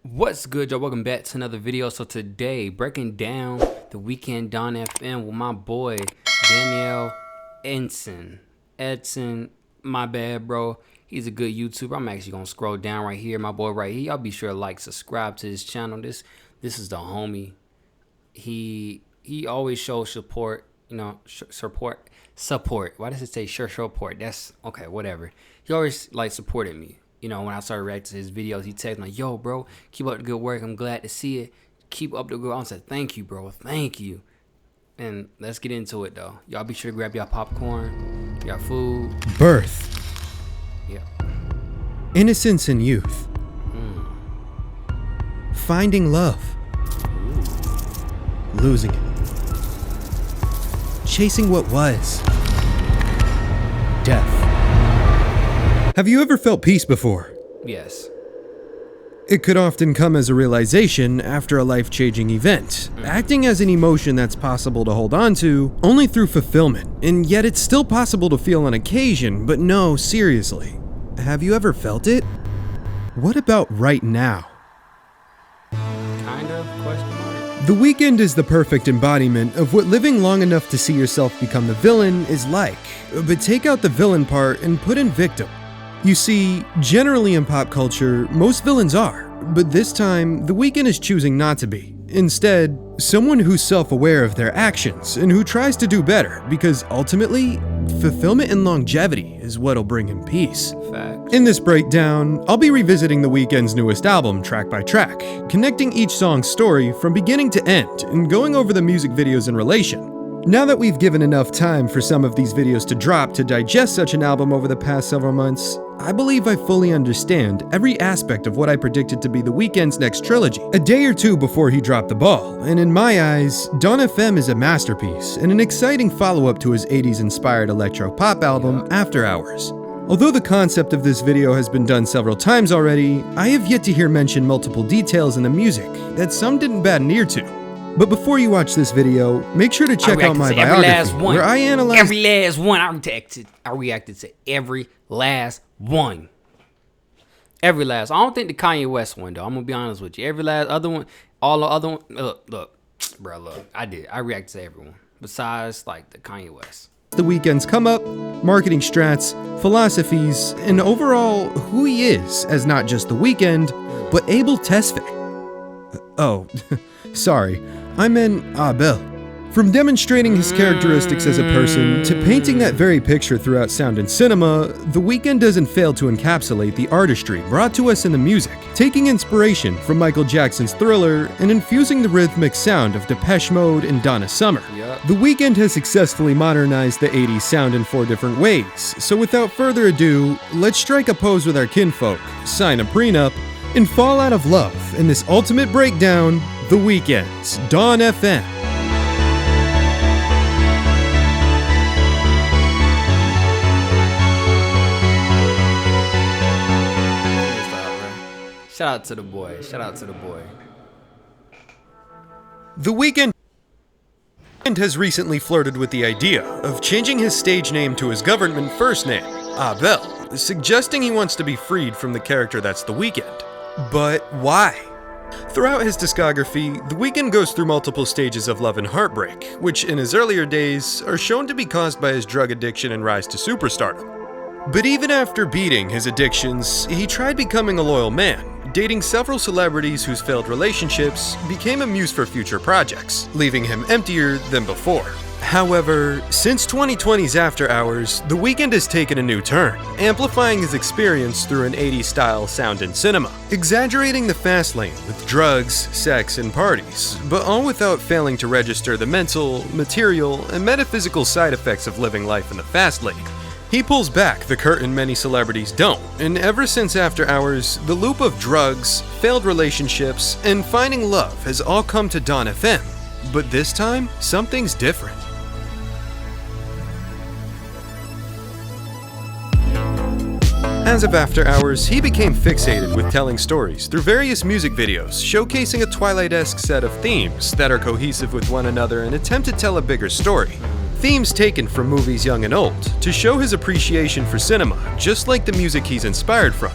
What's good, y'all? Welcome back to another video. So today, breaking down the Weeknd Don FM with my boy Daniel Eason. My bad, bro. He's a good YouTuber. I'm actually gonna scroll down right here, my boy right here. Y'all be sure to like, subscribe to his channel. This is the homie. He always shows support. You know, support. Why does it say support? That's okay. Whatever. He always supported me. You know, when I started reacting to his videos, he texted me like, "Yo, bro, keep up the good work. I'm glad to see it. Keep up the good." I said, "Thank you, bro. Thank you." And let's get into it, though. Y'all be sure to grab y'all popcorn, y'all food. Birth. Yeah. Innocence and youth. Finding love. Losing it. Chasing what was. Death. Have you ever felt peace before? Yes. It could often come as a realization after a life-changing event, acting as an emotion that's possible to hold on to only through fulfillment, and yet it's still possible to feel on occasion, but no, seriously. Have you ever felt it? What about right now? Kind of, question mark. The Weeknd is the perfect embodiment of what living long enough to see yourself become the villain is like, but take out the villain part and put in victim. You see, generally in pop culture, most villains are, but this time, The Weeknd is choosing not to be. Instead, someone who's self-aware of their actions and who tries to do better because ultimately, fulfillment and longevity is what'll bring him peace. Facts. In this breakdown, I'll be revisiting The Weeknd's newest album track by track, connecting each song's story from beginning to end and going over the music videos in relation. Now that we've given enough time for some of these videos to drop to digest such an album over the past several months, I believe I fully understand every aspect of what I predicted to be The Weeknd's next trilogy, a day or two before he dropped the ball, and in my eyes, Don FM is a masterpiece and an exciting follow-up to his 80s-inspired electro-pop album, After Hours. Although the concept of this video has been done several times already, I have yet to hear mention multiple details in the music that some didn't bat an ear to. But before you watch this video, make sure to check out my biography, where I analyze every last one. I reacted to every last one. Every last. I don't think the Kanye West one, though. I'm gonna be honest with you. Every last other one, all the other one. Look, bro. I reacted to everyone besides the Kanye West. The Weeknd's come up, marketing strats, philosophies, and overall who he is as not just The Weeknd, but Abel Tesfaye. Oh, sorry. I meant Abel. From demonstrating his characteristics as a person to painting that very picture throughout sound and cinema, The Weeknd doesn't fail to encapsulate the artistry brought to us in the music, taking inspiration from Michael Jackson's Thriller and infusing the rhythmic sound of Depeche Mode and Donna Summer. Yep. The Weeknd has successfully modernized the 80s sound in 4 different ways, so without further ado, let's strike a pose with our kinfolk, sign a prenup, and fall out of love in this ultimate breakdown, The Weeknd's Don FM. Shout out to the boy. Shout out to the boy. The Weeknd has recently flirted with the idea of changing his stage name to his government first name, Abel, suggesting he wants to be freed from the character that's The Weeknd. But why? Throughout his discography, The Weeknd goes through multiple stages of love and heartbreak, which in his earlier days are shown to be caused by his drug addiction and rise to superstardom. But even after beating his addictions, he tried becoming a loyal man, dating several celebrities whose failed relationships became a muse for future projects, leaving him emptier than before. However, since 2020's After Hours, The Weeknd has taken a new turn, amplifying his experience through an 80s-style sound and cinema, exaggerating the fast lane with drugs, sex, and parties, but all without failing to register the mental, material, and metaphysical side effects of living life in the fast lane. He pulls back the curtain many celebrities don't, and ever since After Hours, the loop of drugs, failed relationships, and finding love has all come to Don FM. But this time, something's different. As of After Hours, he became fixated with telling stories through various music videos, showcasing a Twilight-esque set of themes that are cohesive with one another and attempt to tell a bigger story. Themes taken from movies young and old, to show his appreciation for cinema, just like the music he's inspired from.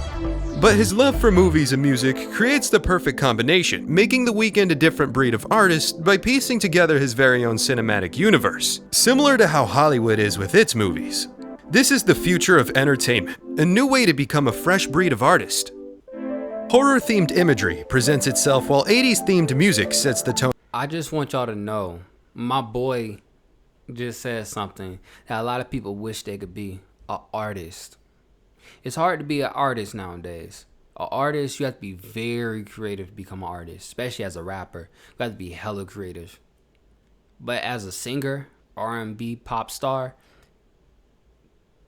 But his love for movies and music creates the perfect combination, making The Weeknd a different breed of artist by piecing together his very own cinematic universe, similar to how Hollywood is with its movies. This is the future of entertainment, a new way to become a fresh breed of artist. Horror-themed imagery presents itself while 80s-themed music sets the tone. I just want y'all to know, my boy just said something that a lot of people wish they could be, an artist. It's hard to be an artist nowadays. An artist, you have to be very creative to become an artist, especially as a rapper. You have to be hella creative. But as a singer, R&B pop star,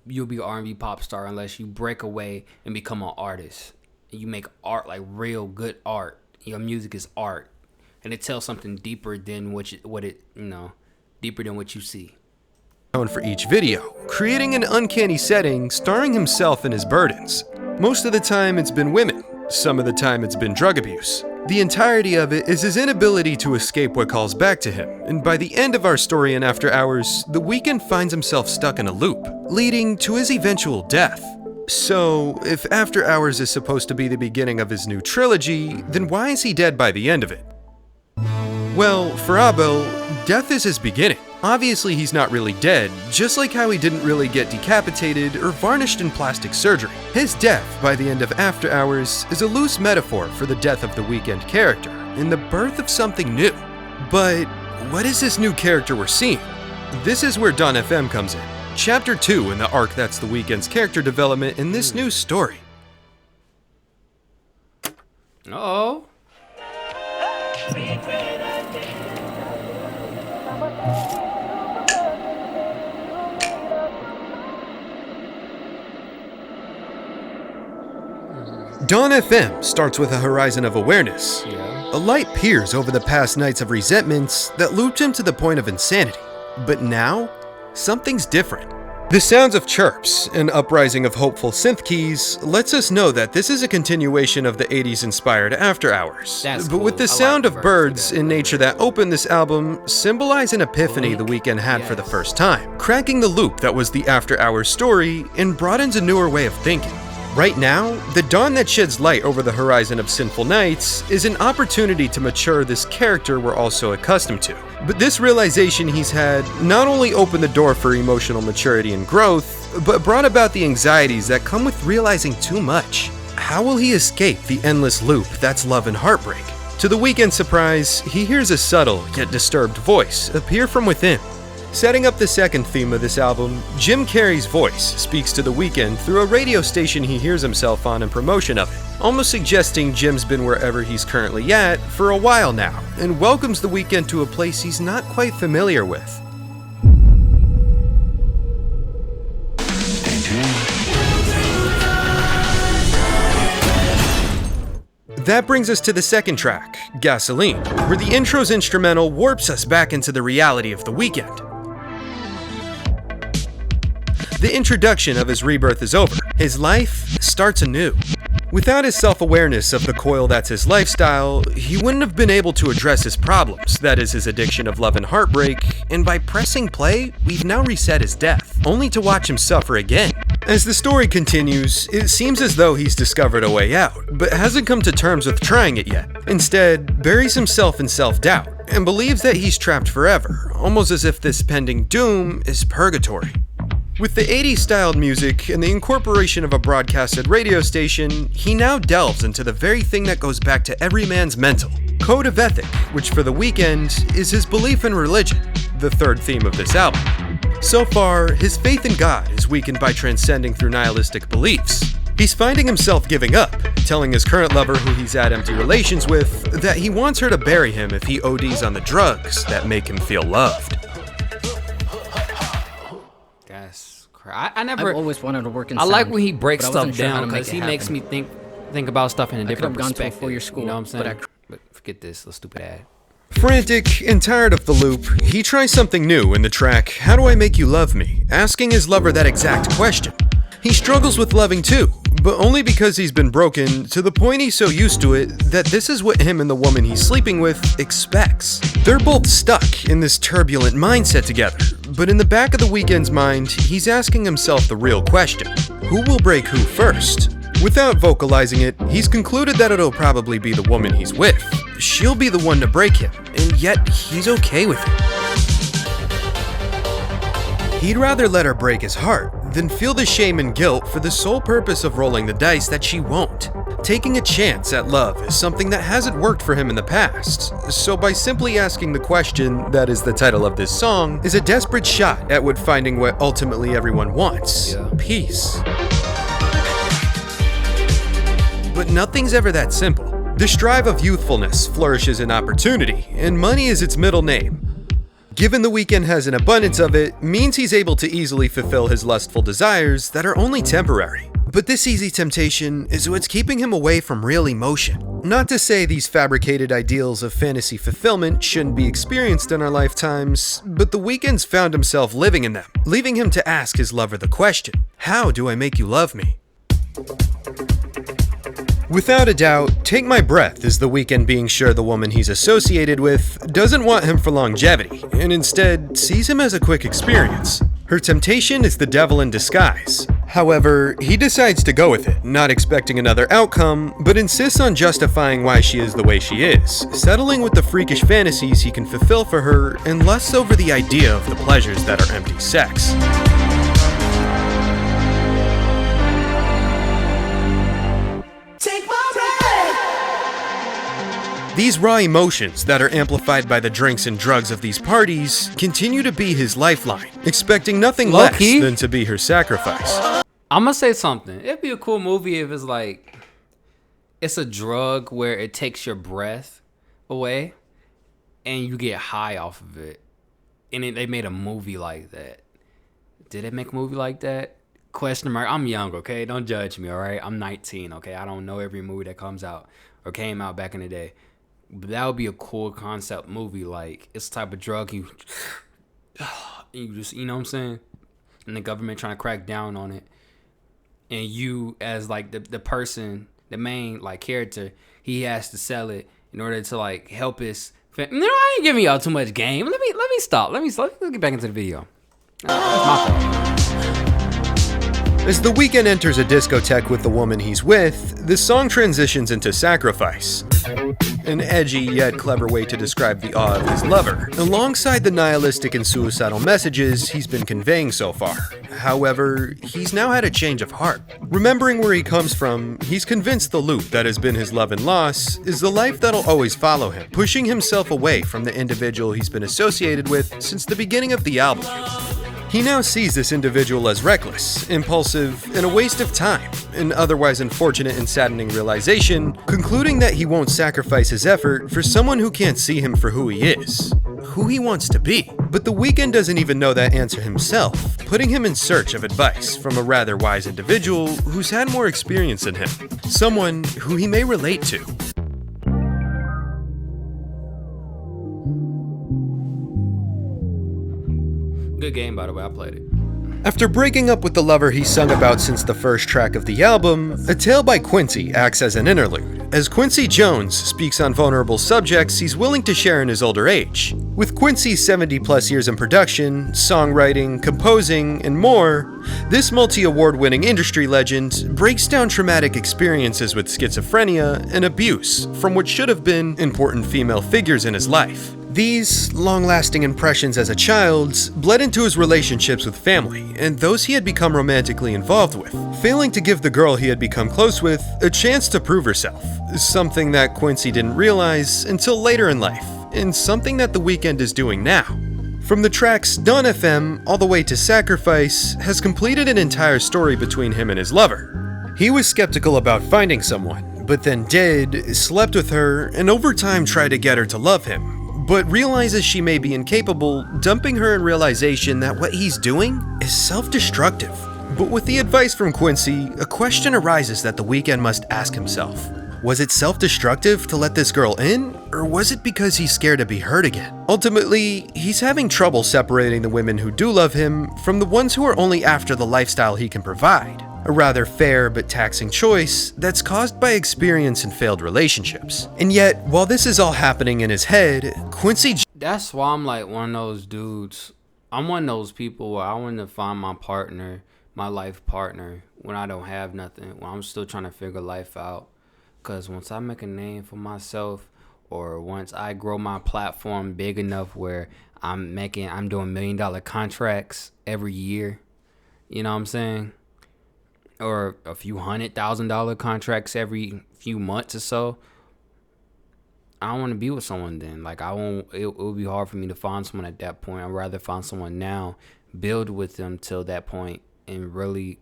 you'll be an R&B pop star unless you break away and become an artist. You make art, like real good art. Your music is art, and it tells something deeper than deeper than what you see. For each video, creating an uncanny setting starring himself and his burdens. Most of the time it's been women, some of the time it's been drug abuse. The entirety of it is his inability to escape what calls back to him, and by the end of our story in After Hours, The Weeknd finds himself stuck in a loop, leading to his eventual death. So, if After Hours is supposed to be the beginning of his new trilogy, then why is he dead by the end of it? Well, for Abel, death is his beginning. Obviously he's not really dead, just like how he didn't really get decapitated or varnished in plastic surgery. His death by the end of After Hours is a loose metaphor for the death of the Weeknd character and the birth of something new. But what is this new character we're seeing? This is where Dawn FM comes in. Chapter 2 in the arc that's the Weeknd's character development in this new story. Uh-oh. Dawn FM starts with a horizon of awareness. Yeah. A light peers over the past nights of resentments that looped him to the point of insanity. But now, something's different. The sounds of chirps and uprising of hopeful synth keys lets us know that this is a continuation of the 80s inspired After Hours. That's but cool. with the I sound like of birds in nature that opened this album symbolize an epiphany the Weeknd had for the Yes. first time, cracking the loop that was the After Hours story and broadens a newer way of thinking. Right now, the dawn that sheds light over the horizon of sinful nights is an opportunity to mature this character we're all so accustomed to. But this realization he's had not only opened the door for emotional maturity and growth, but brought about the anxieties that come with realizing too much. How will he escape the endless loop that's love and heartbreak? To the Weeknd's surprise, he hears a subtle yet disturbed voice appear from within. Setting up the second theme of this album, Jim Carrey's voice speaks to The Weeknd through a radio station he hears himself on in promotion of it, almost suggesting Jim's been wherever he's currently at for a while now, and welcomes The Weeknd to a place he's not quite familiar with. That brings us to the second track, Gasoline, where the intro's instrumental warps us back into the reality of The Weeknd. The introduction of his rebirth is over. His life starts anew. Without his self-awareness of the coil that's his lifestyle, he wouldn't have been able to address his problems, that is his addiction of love and heartbreak, and by pressing play, we've now reset his death, only to watch him suffer again. As the story continues, it seems as though he's discovered a way out, but hasn't come to terms with trying it yet. Instead, buries himself in self-doubt, and believes that he's trapped forever, almost as if this pending doom is purgatory. With the 80s styled music and the incorporation of a broadcasted radio station, he now delves into the very thing that goes back to every man's mental, code of ethic, which for The Weeknd is his belief in religion, the third theme of this album. So far, his faith in God is weakened by transcending through nihilistic beliefs. He's finding himself giving up, telling his current lover who he's had empty relations with that he wants her to bury him if he ODs on the drugs that make him feel loved. I've always wanted to work in I sound, like when he breaks but I wasn't stuff sure how down to make because it he makes happen. me think about stuff in a different could've gone to a perspective. four-year school, You know what I'm saying? but But forget this little stupid ad. Frantic and tired of the loop, he tries something new in the track How Do I Make You Love Me?, asking his lover that exact question. He struggles with loving too, but only because he's been broken to the point he's so used to it that this is what him and the woman he's sleeping with expects. They're both stuck in this turbulent mindset together, but in the back of The Weeknd's mind, he's asking himself the real question. Who will break who first? Without vocalizing it, he's concluded that it'll probably be the woman he's with. She'll be the one to break him, and yet he's okay with it. He'd rather let her break his heart than feel the shame and guilt for the sole purpose of rolling the dice that she won't. Taking a chance at love is something that hasn't worked for him in the past, so by simply asking the question that is the title of this song is a desperate shot at finding what ultimately everyone wants, peace. But nothing's ever that simple. The strive of youthfulness flourishes in opportunity, and money is its middle name. Given The Weeknd has an abundance of it, means he's able to easily fulfill his lustful desires that are only temporary. But this easy temptation is what's keeping him away from real emotion. Not to say these fabricated ideals of fantasy fulfillment shouldn't be experienced in our lifetimes, but The Weeknd's found himself living in them, leaving him to ask his lover the question, how do I make you love me? Without a doubt, Take My Breath is The Weeknd being sure the woman he's associated with doesn't want him for longevity, and instead sees him as a quick experience. Her temptation is the devil in disguise. However, he decides to go with it, not expecting another outcome, but insists on justifying why she is the way she is, settling with the freakish fantasies he can fulfill for her, and lusts over the idea of the pleasures that are empty sex. These raw emotions that are amplified by the drinks and drugs of these parties continue to be his lifeline, expecting nothing less than to be her sacrifice. I'm gonna say something. It'd be a cool movie if it's like, it's a drug where it takes your breath away and you get high off of it. And they made a movie like that. Did they make a movie like that? Question mark. I'm young, okay? Don't judge me, all right? I'm 19, okay? I don't know every movie that comes out or came out back in the day. But that would be a cool concept movie. Like, it's the type of drug you just, you know what I'm saying? And the government trying to crack down on it. And you, as like the person, the main like character, he has to sell it in order to like help his family. No, I ain't giving y'all too much game. Let me stop. Let's get back into the video. That's my fault. As The Weeknd enters a discotheque with the woman he's with, the song transitions into Sacrifice. An edgy yet clever way to describe the awe of his lover, alongside the nihilistic and suicidal messages he's been conveying so far. However, he's now had a change of heart. Remembering where he comes from, he's convinced the loop that has been his love and loss is the life that'll always follow him, pushing himself away from the individual he's been associated with since the beginning of the album. He now sees this individual as reckless, impulsive, and a waste of time, an otherwise unfortunate and saddening realization, concluding that he won't sacrifice his effort for someone who can't see him for who he is, who he wants to be. But The Weeknd doesn't even know that answer himself, putting him in search of advice from a rather wise individual who's had more experience than him, someone who he may relate to. Good game, by the way. I played it. After breaking up with the lover he sung about since the first track of the album, A Tale by Quincy acts as an interlude, as Quincy Jones speaks on vulnerable subjects he's willing to share in his older age. With Quincy's 70-plus years in production, songwriting, composing, and more, this multi-award-winning industry legend breaks down traumatic experiences with schizophrenia and abuse from what should have been important female figures in his life. These long-lasting impressions as a child bled into his relationships with family and those he had become romantically involved with, failing to give the girl he had become close with a chance to prove herself, something that Quincy didn't realize until later in life, and something that The Weeknd is doing now. From the tracks Dawn FM all the way to Sacrifice has completed an entire story between him and his lover. He was skeptical about finding someone, but then did, slept with her, and over time tried to get her to love him, but realizes she may be incapable, dumping her in realization that what he's doing is self-destructive. But with the advice from Quincy, a question arises that The Weeknd must ask himself. Was it self-destructive to let this girl in, or was it because he's scared to be hurt again? Ultimately, he's having trouble separating the women who do love him from the ones who are only after the lifestyle he can provide. A rather fair but taxing choice that's caused by experience in failed relationships. And yet, while this is all happening in his head, Quincy... That's why I'm like one of those dudes. I'm one of those people where I want to find my partner, my life partner, when I don't have nothing, when I'm still trying to figure life out. Because once I make a name for myself, or once I grow my platform big enough where I'm doing $1 million contracts every year, you know what I'm saying? Or a few $100,000 contracts every few months or so. I don't want to be with someone then. Like, it will be hard for me to find someone at that point. I'd rather find someone now, build with them till that point, and really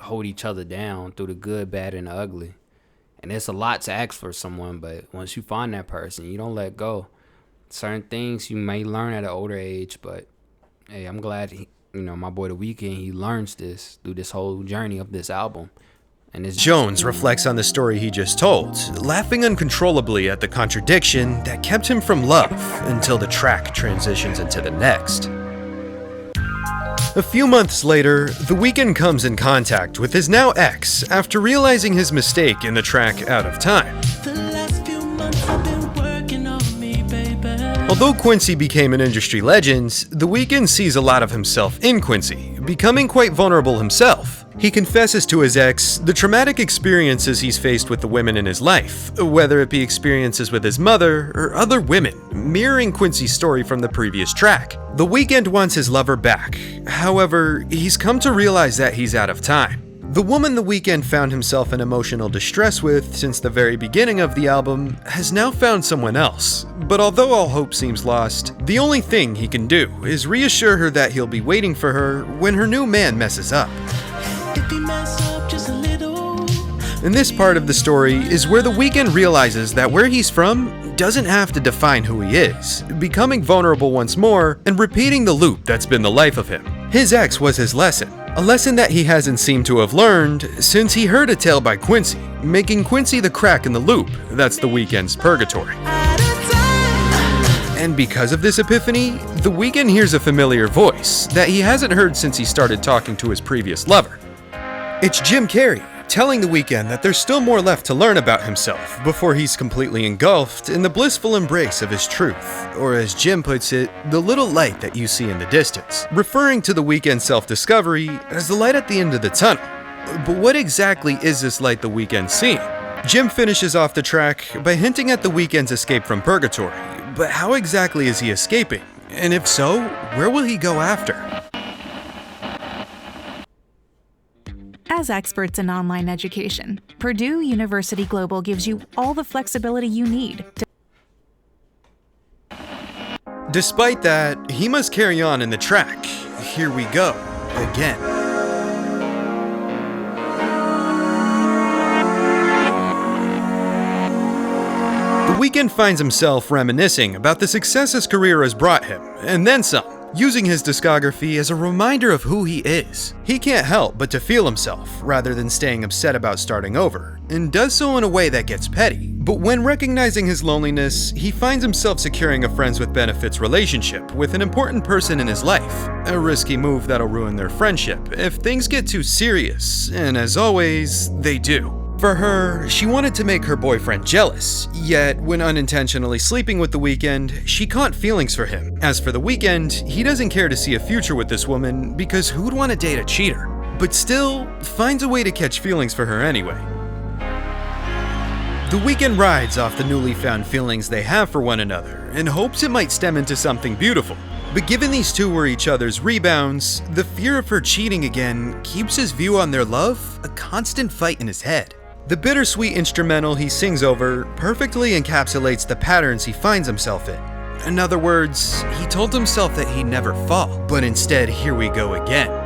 hold each other down through the good, bad, and the ugly. And it's a lot to ask for someone, but once you find that person, you don't let go. Certain things you may learn at an older age, but hey, I'm glad my boy The Weeknd, he learns this through this whole journey of this album. And Jones reflects on the story he just told, laughing uncontrollably at the contradiction that kept him from love until the track transitions into the next. A few months later, The Weeknd comes in contact with his now ex after realizing his mistake in the track Out of Time. Although Quincy became an industry legend, The Weeknd sees a lot of himself in Quincy, becoming quite vulnerable himself. He confesses to his ex the traumatic experiences he's faced with the women in his life, whether it be experiences with his mother or other women, mirroring Quincy's story from the previous track. The Weeknd wants his lover back. However, he's come to realize that he's out of time. The woman The Weeknd found himself in emotional distress with since the very beginning of the album has now found someone else. But although all hope seems lost, the only thing he can do is reassure her that he'll be waiting for her when her new man messes up. And this part of the story is where The Weeknd realizes that where he's from doesn't have to define who he is, becoming vulnerable once more and repeating the loop that's been the life of him. His ex was his lesson, a lesson that he hasn't seemed to have learned since he heard a tale by Quincy, making Quincy the crack in the loop that's The Weeknd's purgatory. And because of this epiphany, The Weeknd hears a familiar voice that he hasn't heard since he started talking to his previous lover. It's Jim Carrey, telling The Weeknd that there's still more left to learn about himself before he's completely engulfed in the blissful embrace of his truth, or as Jim puts it, the little light that you see in the distance, referring to The Weeknd's self-discovery as the light at the end of the tunnel. But what exactly is this light The Weeknd's seeing? Jim finishes off the track by hinting at The Weeknd's escape from purgatory, but how exactly is he escaping? And if so, where will he go after? As experts in online education, Purdue University Global gives you all the flexibility you need to. Despite that, he must carry on in the track. Here we go, again. The Weeknd finds himself reminiscing about the success his career has brought him, and then some, using his discography as a reminder of who he is. He can't help but to feel himself, rather than staying upset about starting over, and does so in a way that gets petty. But when recognizing his loneliness, he finds himself securing a friends with benefits relationship with an important person in his life. A risky move that'll ruin their friendship if things get too serious, and as always, they do. For her, she wanted to make her boyfriend jealous, yet when unintentionally sleeping with The Weeknd, she caught feelings for him. As for The Weeknd, he doesn't care to see a future with this woman because who'd want to date a cheater? But still, finds a way to catch feelings for her anyway. The Weeknd rides off the newly found feelings they have for one another and hopes it might stem into something beautiful. But given these two were each other's rebounds, the fear of her cheating again keeps his view on their love a constant fight in his head. The bittersweet instrumental he sings over perfectly encapsulates the patterns he finds himself in. In other words, he told himself that he'd never fall, but instead, here we go again.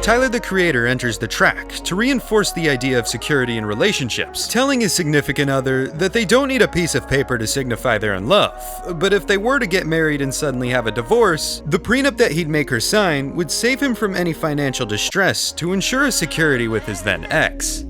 Tyler the Creator enters the track to reinforce the idea of security in relationships, telling his significant other that they don't need a piece of paper to signify they're in love, but if they were to get married and suddenly have a divorce, the prenup that he'd make her sign would save him from any financial distress to ensure his security with his then ex.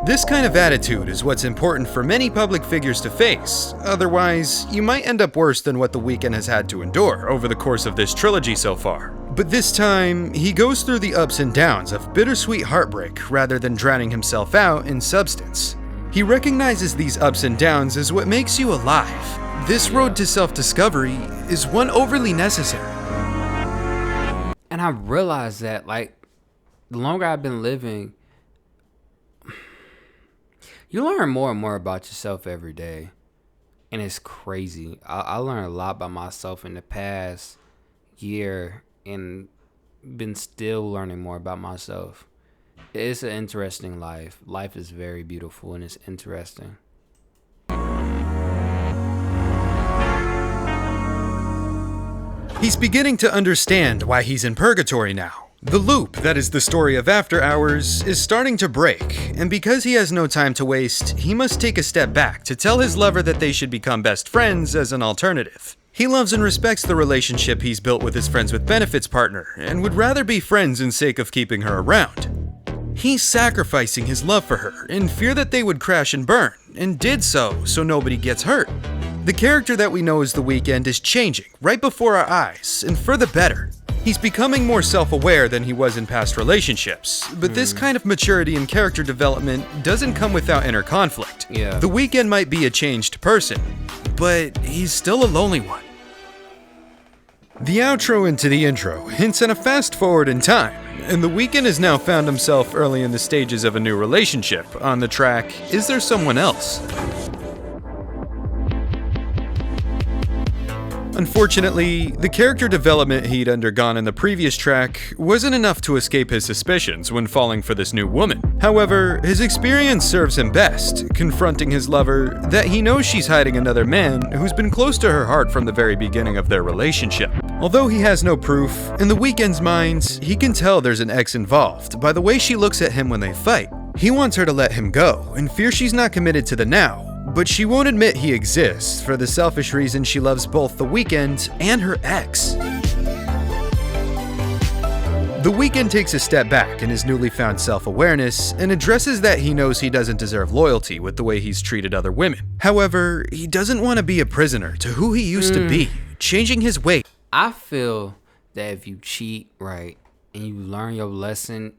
This kind of attitude is what's important for many public figures to face, otherwise, you might end up worse than what The Weeknd has had to endure over the course of this trilogy so far. But this time, he goes through the ups and downs of bittersweet heartbreak rather than drowning himself out in substance. He recognizes these ups and downs as what makes you alive, this road to self-discovery is one overly necessary. And I realized that, like, the longer I've been living, you learn more and more about yourself every day. And it's crazy. I learned a lot about myself in the past year and been still learning more about myself. It's an interesting life. Life is very beautiful and it's interesting. He's beginning to understand why he's in purgatory now. The loop that is the story of After Hours is starting to break, and because he has no time to waste, he must take a step back to tell his lover that they should become best friends as an alternative. He loves and respects the relationship he's built with his friends with benefits partner, and would rather be friends in sake of keeping her around. He's sacrificing his love for her in fear that they would crash and burn, and did so nobody gets hurt. The character that we know as The Weeknd is changing right before our eyes, and for the better. He's becoming more self-aware than he was in past relationships, but this kind of maturity and character development doesn't come without inner conflict. Yeah. The Weeknd might be a changed person, but he's still a lonely one. The outro into the intro hints at a fast forward in time, and The Weeknd has now found himself early in the stages of a new relationship on the track Is There Someone Else? Unfortunately, the character development he'd undergone in the previous track wasn't enough to escape his suspicions when falling for this new woman. However, his experience serves him best, confronting his lover that he knows she's hiding another man who's been close to her heart from the very beginning of their relationship. Although he has no proof, in The Weeknd's mind, he can tell there's an ex involved by the way she looks at him when they fight. He wants her to let him go, in fear she's not committed to the now, but she won't admit he exists for the selfish reason she loves both The Weeknd and her ex. The Weeknd takes a step back in his newly found self-awareness and addresses that he knows he doesn't deserve loyalty with the way he's treated other women. However, he doesn't want to be a prisoner to who he used to be, changing his ways. I feel that if you cheat, right, and you learn your lesson,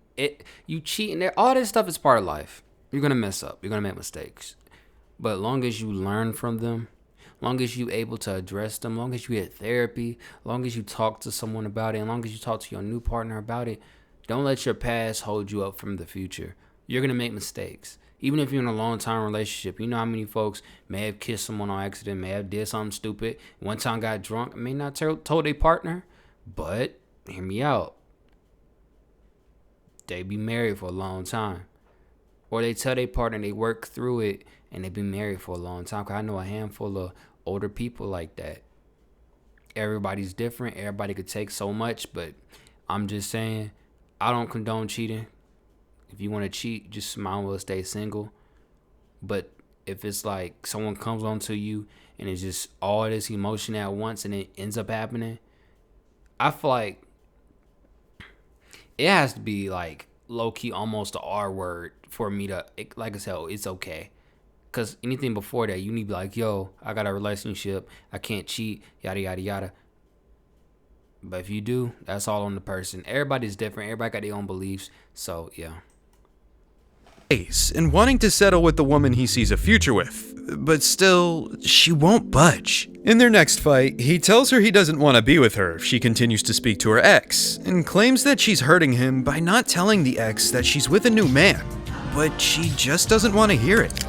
you cheat and all this stuff is part of life. You're going to mess up. You're going to make mistakes. But long as you learn from them, long as you able to address them, long as you get therapy, long as you talk to someone about it, and long as you talk to your new partner about it, don't let your past hold you up from the future. You're going to make mistakes. Even if you're in a long-time relationship, you know how many folks may have kissed someone on accident, may have did something stupid, one time got drunk, may not told their partner, but hear me out. They be married for a long time. Or they tell their partner they work through it and they've been married for a long time. 'Cause I know a handful of older people like that. Everybody's different. Everybody could take so much, but I'm just saying, I don't condone cheating. If you want to cheat, just might as well stay single. But if it's like someone comes onto you and it's just all this emotion at once and it ends up happening, I feel like it has to be like low-key almost the R word for me to, like I said, it's okay. Because anything before that, you need to be like, yo, I got a relationship, I can't cheat, yada, yada, yada. But if you do, that's all on the person. Everybody's different. Everybody got their own beliefs. So, yeah. And wanting to settle with the woman he sees a future with, but still, she won't budge. In their next fight, he tells her he doesn't want to be with her if she continues to speak to her ex, and claims that she's hurting him by not telling the ex that she's with a new man, but she just doesn't want to hear it.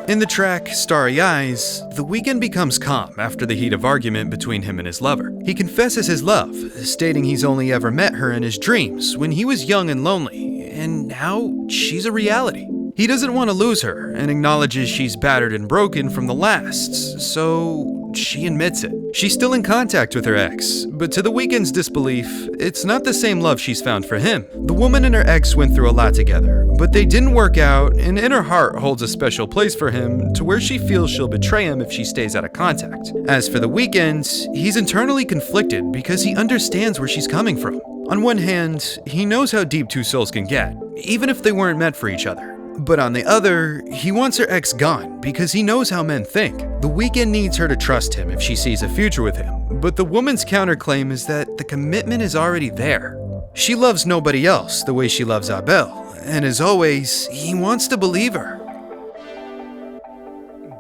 In the track Starry Eyes, The Weeknd becomes calm after the heat of argument between him and his lover. He confesses his love, stating he's only ever met her in his dreams when he was young and lonely, and now she's a reality. He doesn't want to lose her and acknowledges she's battered and broken from the last, so she admits it. She's still in contact with her ex, but to The Weeknd's disbelief, it's not the same love she's found for him. The woman and her ex went through a lot together, but they didn't work out, and in her heart holds a special place for him to where she feels she'll betray him if she stays out of contact. As for The Weeknd, he's internally conflicted because he understands where she's coming from. On one hand, he knows how deep two souls can get, even if they weren't meant for each other. But on the other, he wants her ex gone because he knows how men think. The Weeknd needs her to trust him if she sees a future with him, but the woman's counterclaim is that the commitment is already there. She loves nobody else the way she loves Abel, and as always, he wants to believe her.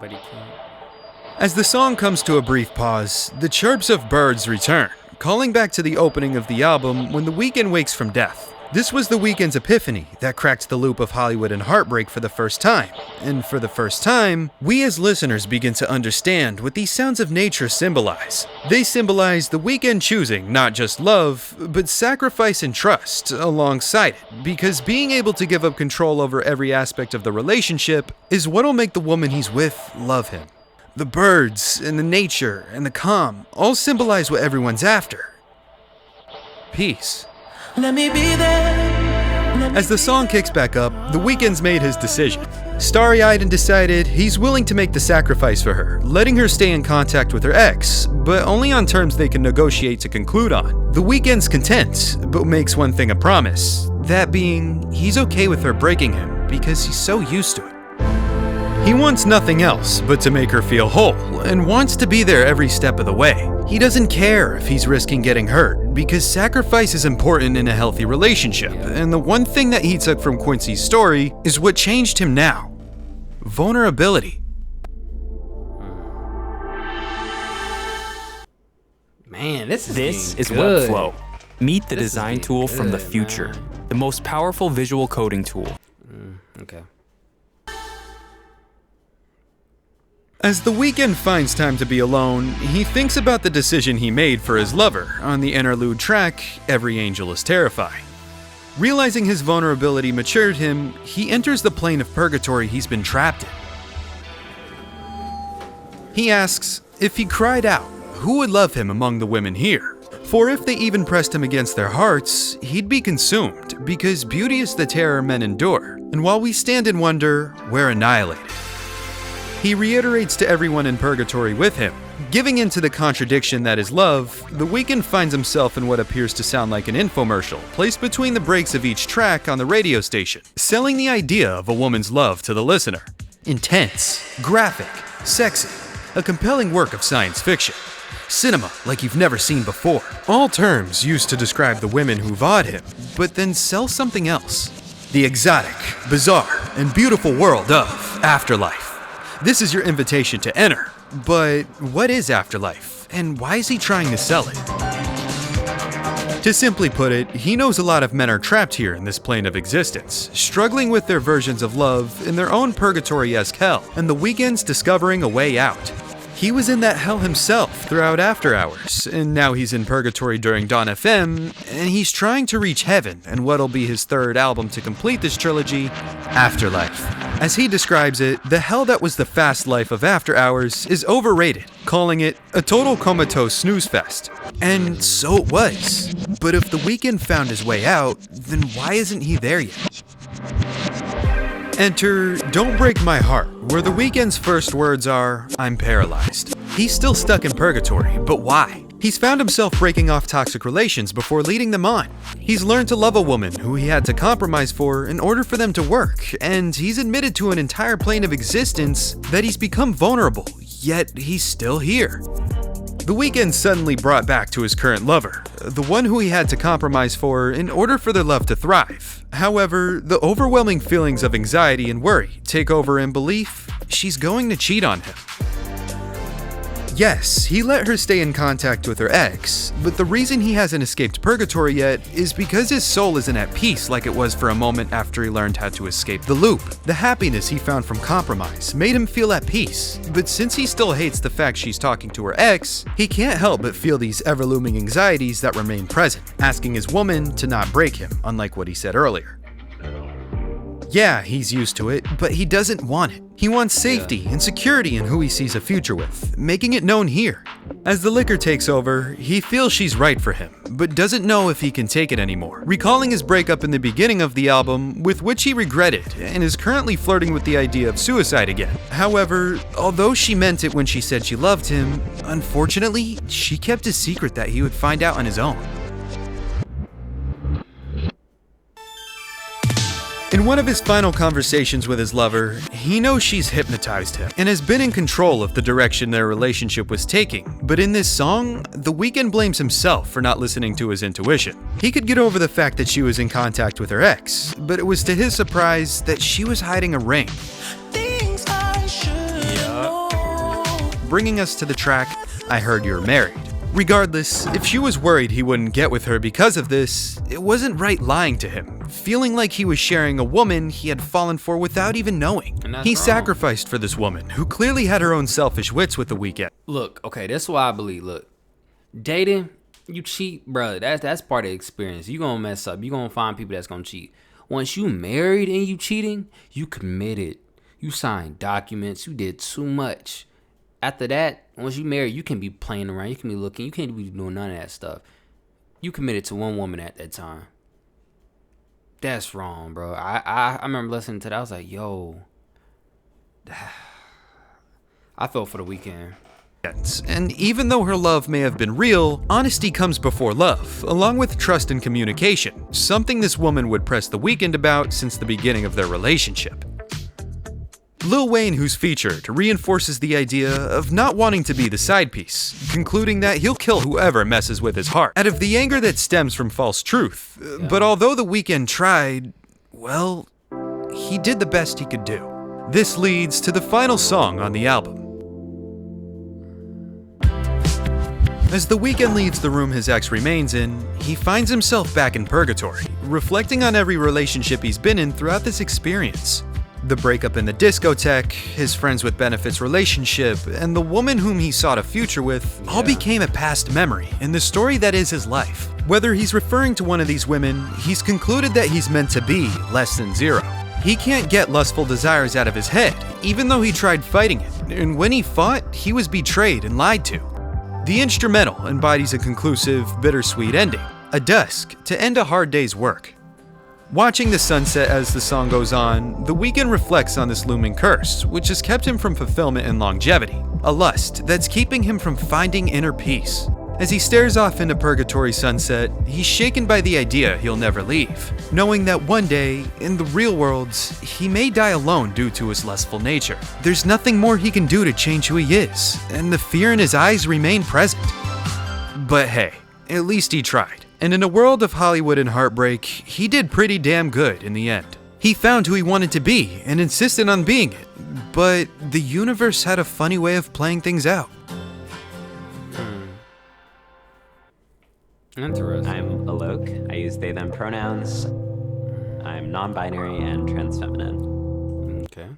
But he can't. As the song comes to a brief pause, the chirps of birds return, calling back to the opening of the album when the Weeknd wakes from death. This was the Weeknd's epiphany that cracked the loop of Hollywood and heartbreak for the first time. And for the first time, we as listeners begin to understand what these sounds of nature symbolize. They symbolize the Weeknd choosing not just love, but sacrifice and trust alongside it, because being able to give up control over every aspect of the relationship is what'll make the woman he's with love him. The birds and the nature and the calm all symbolize what everyone's after. Peace. Let me be there. As the song kicks back up, the Weeknd's made his decision. Starry-eyed and decided he's willing to make the sacrifice for her, letting her stay in contact with her ex, but only on terms they can negotiate to conclude on. The Weeknd's content, but makes one thing a promise. That being, he's okay with her breaking him because he's so used to it. He wants nothing else but to make her feel whole, and wants to be there every step of the way. He doesn't care if he's risking getting hurt, because sacrifice is important in a healthy relationship, and the one thing that he took from Quincy's story is what changed him now. Vulnerability. Man, this This is good. Webflow. Meet the This is design getting tool from the good, future, man. the most powerful visual coding tool. Okay. As the Weeknd finds time to be alone, he thinks about the decision he made for his lover on the interlude track, Every Angel is Terrifying. Realizing his vulnerability matured him, he enters the plane of purgatory he's been trapped in. He asks, if he cried out, who would love him among the women here? For if they even pressed him against their hearts, he'd be consumed, because beauty is the terror men endure, and while we stand in wonder, we're annihilated. He reiterates to everyone in purgatory with him. Giving in to the contradiction that is love, the Weeknd finds himself in what appears to sound like an infomercial, placed between the breaks of each track on the radio station, selling the idea of a woman's love to the listener. Intense, graphic, sexy, a compelling work of science fiction. Cinema like you've never seen before. All terms used to describe the women who vawed him, but then sell something else. The exotic, bizarre, and beautiful world of Afterlife. This is your invitation to enter. But what is Afterlife, and why is he trying to sell it? To simply put it, he knows a lot of men are trapped here in this plane of existence, struggling with their versions of love in their own purgatory-esque hell, and the Weeknd's discovering a way out. He was in that hell himself throughout After Hours, and now he's in purgatory during Dawn FM, and he's trying to reach heaven in what'll be his third album to complete this trilogy, Afterlife. As he describes it, the hell that was the fast life of After Hours is overrated, calling it a total comatose snooze fest. And so it was. But if the Weeknd found his way out, then why isn't he there yet? Enter Don't Break My Heart, where the Weeknd's first words are, I'm paralyzed. He's still stuck in purgatory, but why? He's found himself breaking off toxic relations before leading them on. He's learned to love a woman who he had to compromise for in order for them to work, and he's admitted to an entire plane of existence that he's become vulnerable, yet he's still here. The Weeknd suddenly brought back to his current lover, the one who he had to compromise for in order for their love to thrive. However, the overwhelming feelings of anxiety and worry take over in belief she's going to cheat on him. Yes, he let her stay in contact with her ex, but the reason he hasn't escaped purgatory yet is because his soul isn't at peace like it was for a moment after he learned how to escape the loop. The happiness he found from compromise made him feel at peace, but since he still hates the fact she's talking to her ex, he can't help but feel these ever-looming anxieties that remain present, asking his woman to not break him, unlike what he said earlier. Yeah, he's used to it, but he doesn't want it. He wants safety and security in who he sees a future with, making it known here. As the liquor takes over, he feels she's right for him, but doesn't know if he can take it anymore, recalling his breakup in the beginning of the album, with which he regretted, and is currently flirting with the idea of suicide again. However, although she meant it when she said she loved him, unfortunately, she kept a secret that he would find out on his own. In one of his final conversations with his lover, he knows she's hypnotized him and has been in control of the direction their relationship was taking. But in this song, The Weeknd blames himself for not listening to his intuition. He could get over the fact that she was in contact with her ex, but it was to his surprise that she was hiding a ring. Things I should know. Bringing us to the track, I Heard You're Married. Regardless, if she was worried he wouldn't get with her because of this, it wasn't right lying to him, feeling like he was sharing a woman he had fallen for without even knowing. He sacrificed for this woman, who clearly had her own selfish wits with The Weeknd. Look, okay, that's why I believe. Look, dating, you cheat, bro. That's part of the experience. You gonna mess up. You gonna find people that's gonna cheat. Once you married and you cheating, you committed. You signed documents. You did too much. After that, once you married, you can be playing around. You can be looking. You can't be doing none of that stuff. You committed to one woman at that time. That's wrong, bro. I remember listening to that. I was like, yo. I felt for The Weeknd. And even though her love may have been real, honesty comes before love, along with trust and communication, something this woman would press The Weeknd about since the beginning of their relationship. Lil Wayne, who's featured, reinforces the idea of not wanting to be the side piece, concluding that he'll kill whoever messes with his heart, out of the anger that stems from false truth. But although The Weeknd tried, well, he did the best he could do. This leads to the final song on the album. As The Weeknd leaves the room his ex remains in, he finds himself back in purgatory, reflecting on every relationship he's been in throughout this experience. The breakup in the discotheque, his friends with benefits relationship, and the woman whom he sought a future with all became a past memory in the story that is his life. Whether he's referring to one of these women, he's concluded that he's meant to be less than zero. He can't get lustful desires out of his head, even though he tried fighting it, and when he fought, he was betrayed and lied to. The instrumental embodies a conclusive, bittersweet ending, a dusk to end a hard day's work. Watching the sunset as the song goes on, The Weeknd reflects on this looming curse, which has kept him from fulfillment and longevity, a lust that's keeping him from finding inner peace. As he stares off into purgatory sunset, he's shaken by the idea he'll never leave, knowing that one day, in the real world, he may die alone due to his lustful nature. There's nothing more he can do to change who he is, and the fear in his eyes remain present. But hey, at least he tried. And in a world of Hollywood and heartbreak, he did pretty damn good in the end. He found who he wanted to be and insisted on being it, but the universe had a funny way of playing things out. Interesting. I'm Alok. I use they, them pronouns. I'm non-binary and trans feminine. Okay.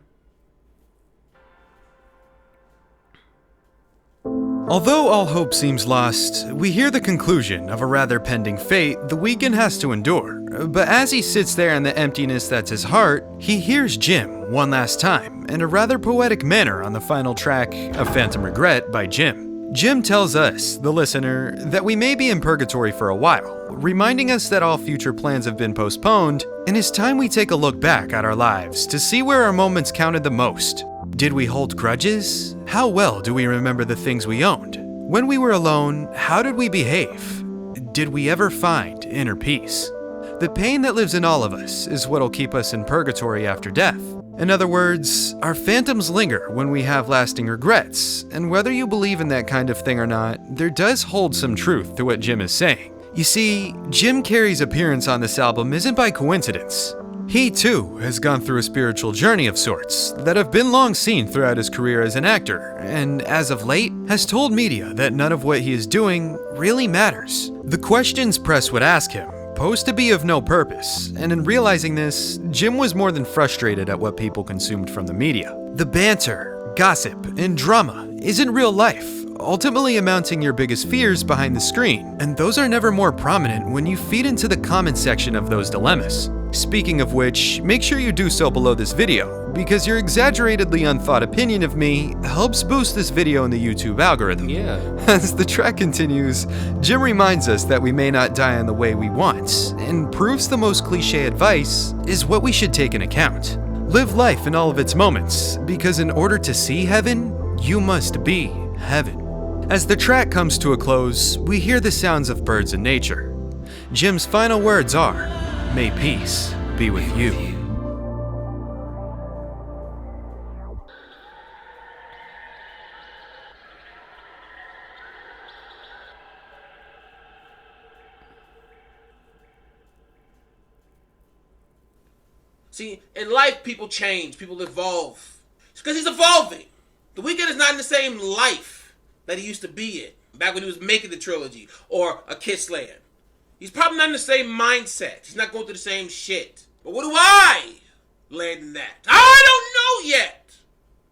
Although all hope seems lost, we hear the conclusion of a rather pending fate The Weeknd has to endure. But as he sits there in the emptiness that's his heart, he hears Jim one last time in a rather poetic manner on the final track of Phantom Regret by Jim. Jim tells us, the listener, that we may be in purgatory for a while, reminding us that all future plans have been postponed, and it's time we take a look back at our lives to see where our moments counted the most. Did we hold grudges? How well do we remember the things we owned? When we were alone, how did we behave? Did we ever find inner peace? The pain that lives in all of us is what'll keep us in purgatory after death. In other words, our phantoms linger when we have lasting regrets, and whether you believe in that kind of thing or not, there does hold some truth to what Jim is saying. You see, Jim Carrey's appearance on this album isn't by coincidence. He too has gone through a spiritual journey of sorts that have been long seen throughout his career as an actor, and as of late, has told media that none of what he is doing really matters. The questions press would ask him posed to be of no purpose, and in realizing this, Jim was more than frustrated at what people consumed from the media. The banter, gossip, and drama isn't real life, ultimately amounting your biggest fears behind the screen, and those are never more prominent when you feed into the comment section of those dilemmas. Speaking of which, make sure you do so below this video, because your exaggeratedly unthought opinion of me helps boost this video in the YouTube algorithm. Yeah. As the track continues, Jim reminds us that we may not die in the way we want, and proves the most cliche advice is what we should take in account. Live life in all of its moments, because in order to see heaven, you must be heaven. As the track comes to a close, we hear the sounds of birds and nature. Jim's final words are, "May peace be with you." See, in life, people change, people evolve. It's because he's evolving. The Weeknd is not in the same life that he used to be in back when he was making the trilogy or A Kiss Land. He's probably not in the same mindset. He's not going through the same shit. But what do I land in that? I don't know yet.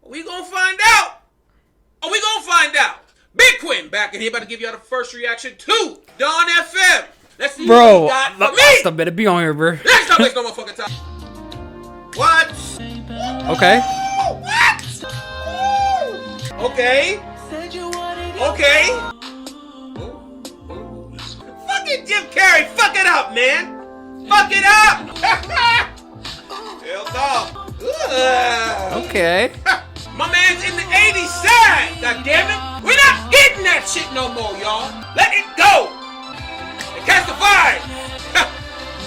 Are we gonna find out? Are we gonna find out? Big Quinn back in here about to give y'all the first reaction to Dawn FM. Let's see what he got for me. I better be on here, bro. Let's not waste no motherfucking time. What? Okay. What? Okay. Okay. Fucking Jim Carrey, fuck it up, man. Fuck it up. Hell no. Okay. My man's in the 80s side, god damn it. We're not getting that shit no more, y'all. Let it go. And catch the vibe.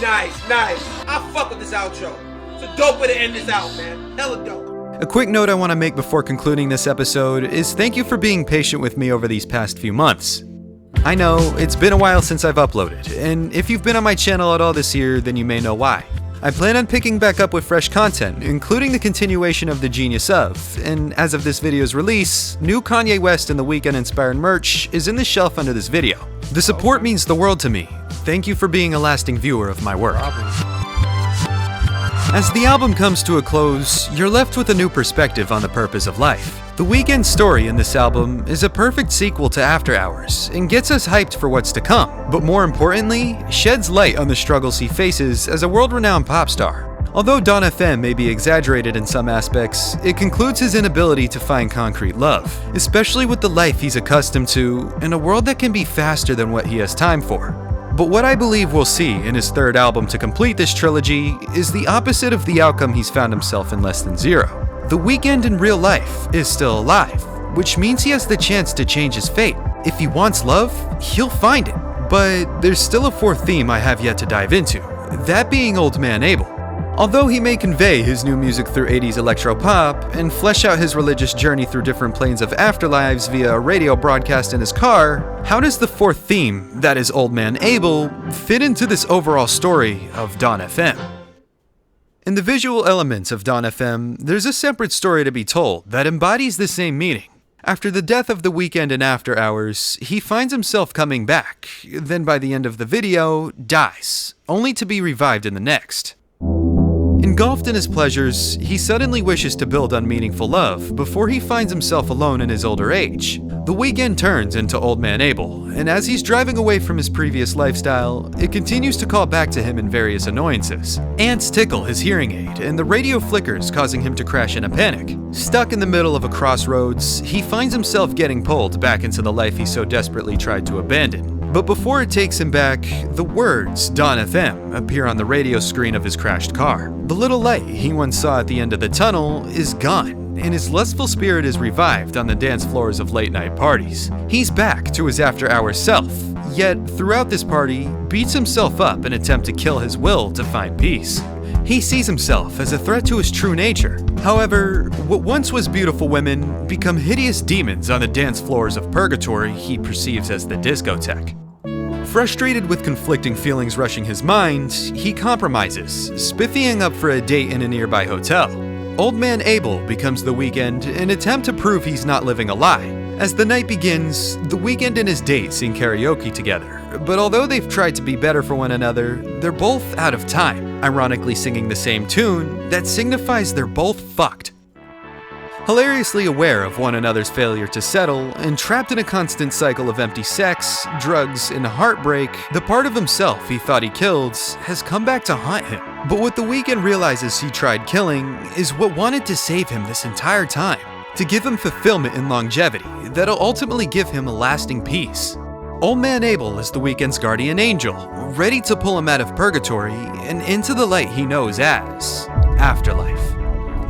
Nice. I fuck with this outro. It's a dope way to end this out, man. Hella dope. A quick note I want to make before concluding this episode is thank you for being patient with me over these past few months. I know, it's been a while since I've uploaded, and if you've been on my channel at all this year, then you may know why. I plan on picking back up with fresh content, including the continuation of The Genius Of, and as of this video's release, new Kanye West and The Weeknd inspired merch is in the shelf under this video. The support means the world to me. Thank you for being a lasting viewer of my work. As the album comes to a close, you're left with a new perspective on the purpose of life. The Weeknd's story in this album is a perfect sequel to After Hours and gets us hyped for what's to come, but more importantly, sheds light on the struggles he faces as a world-renowned pop star. Although Dawn FM may be exaggerated in some aspects, it concludes his inability to find concrete love, especially with the life he's accustomed to in a world that can be faster than what he has time for. But what I believe we'll see in his third album to complete this trilogy is the opposite of the outcome he's found himself in Less Than Zero. The Weeknd in real life is still alive, which means he has the chance to change his fate. If he wants love, he'll find it. But there's still a fourth theme I have yet to dive into, that being Old Man Abel. Although he may convey his new music through 80s electro-pop and flesh out his religious journey through different planes of afterlives via a radio broadcast in his car, how does the fourth theme, that is Old Man Abel, fit into this overall story of Dawn FM? In the visual elements of Dawn FM, there's a separate story to be told that embodies the same meaning. After the death of The Weeknd in After Hours, he finds himself coming back, then by the end of the video, dies, only to be revived in the next. Engulfed in his pleasures, he suddenly wishes to build on meaningful love before he finds himself alone in his older age. The Weeknd turns into Old Man Abel, and as he's driving away from his previous lifestyle, it continues to call back to him in various annoyances. Ants tickle his hearing aid, and the radio flickers, causing him to crash in a panic. Stuck in the middle of a crossroads, he finds himself getting pulled back into the life he so desperately tried to abandon. But before it takes him back, the words Dawn FM appear on the radio screen of his crashed car. The little light he once saw at the end of the tunnel is gone, and his lustful spirit is revived on the dance floors of late-night parties. He's back to his after-hours self, yet throughout this party, beats himself up in an attempt to kill his will to find peace. He sees himself as a threat to his true nature. However, what once was beautiful women become hideous demons on the dance floors of purgatory he perceives as the discotheque. Frustrated with conflicting feelings rushing his mind, he compromises, spiffying up for a date in a nearby hotel. Old Man Abel becomes The Weeknd in an attempt to prove he's not living a lie. As the night begins, The Weeknd and his date sing karaoke together, but although they've tried to be better for one another, they're both out of time, ironically singing the same tune that signifies they're both fucked. Hilariously aware of one another's failure to settle, and trapped in a constant cycle of empty sex, drugs, and heartbreak, the part of himself he thought he killed has come back to haunt him. But what The Weeknd realizes he tried killing is what wanted to save him this entire time, to give him fulfillment and longevity that'll ultimately give him a lasting peace. Old Man Abel is The Weeknd's guardian angel, ready to pull him out of purgatory and into the light he knows as afterlife.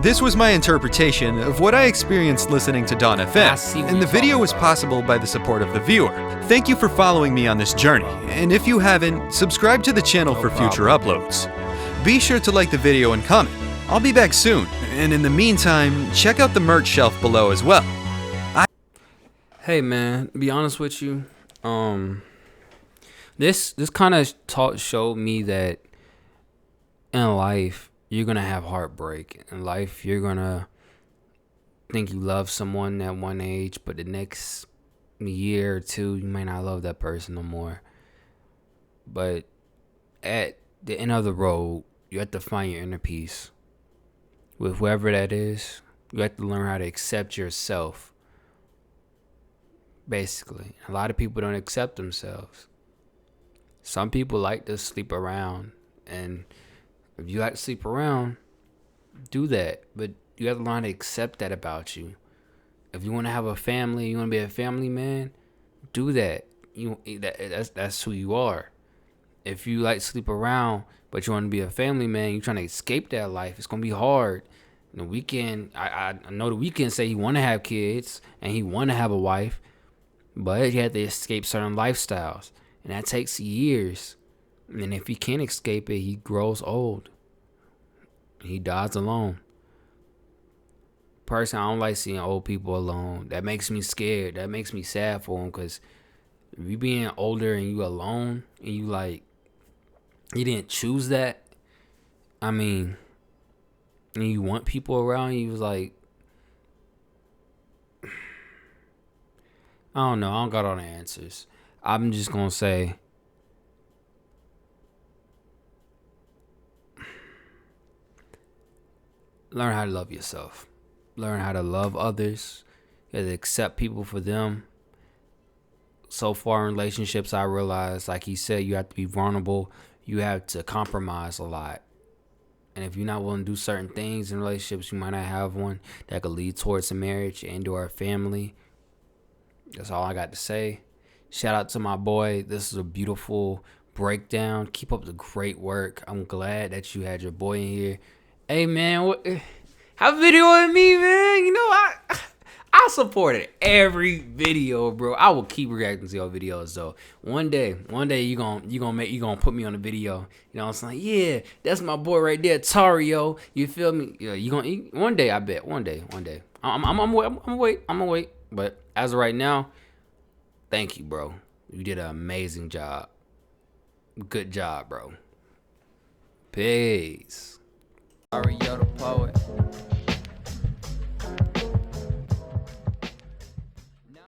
This was my interpretation of what I experienced listening to Dawn FM, and the video was possible by the support of the viewer. Thank you for following me on this journey, and if you haven't, subscribe to the channel for future uploads. Be sure to like the video and comment. I'll be back soon, and in the meantime, check out the merch shelf below as well. Hey man, to be honest with you, this kind of showed me that in life you're gonna have heartbreak in life. You're gonna think you love someone at one age, but the next year or two, you may not love that person no more. But at the end of the road, you have to find your inner peace with whoever that is. You have to learn how to accept yourself. Basically, a lot of people don't accept themselves. Some people like to sleep around, and if you like to sleep around, do that. But you have to learn to accept that about you. If you want to have a family, you want to be a family man, do that. That's who you are. If you like to sleep around, but you want to be a family man, you're trying to escape that life, it's gonna be hard. The Weeknd, I know the Weeknd say he want to have kids and he want to have a wife, but he had to escape certain lifestyles, and that takes years. And if he can't escape it, he grows old. He dies alone. Personally, I don't like seeing old people alone. That makes me scared. That makes me sad for them, because if you being older and you alone and you like, you didn't choose that. I mean, and you want people around you, was like, I don't know. I don't got all the answers. I'm just gonna say, learn how to love yourself. Learn how to love others. You have to accept people for them. So far in relationships, I realized, like he said, you have to be vulnerable. You have to compromise a lot. And if you're not willing to do certain things in relationships, you might not have one that could lead towards a marriage and or a family. That's all I got to say. Shout out to my boy. This is a beautiful breakdown. Keep up the great work. I'm glad that you had your boy in here. Hey, man, have a video with me, man. You know, I supported every video, bro. I will keep reacting to your videos, though. One day you gonna put me on a video. You know what I'm saying? Yeah, that's my boy right there, Tario. You feel me? Yeah, one day, I bet. One day. I'm gonna wait. But as of right now, thank you, bro. You did an amazing job. Good job, bro. Peace. Tario the poet.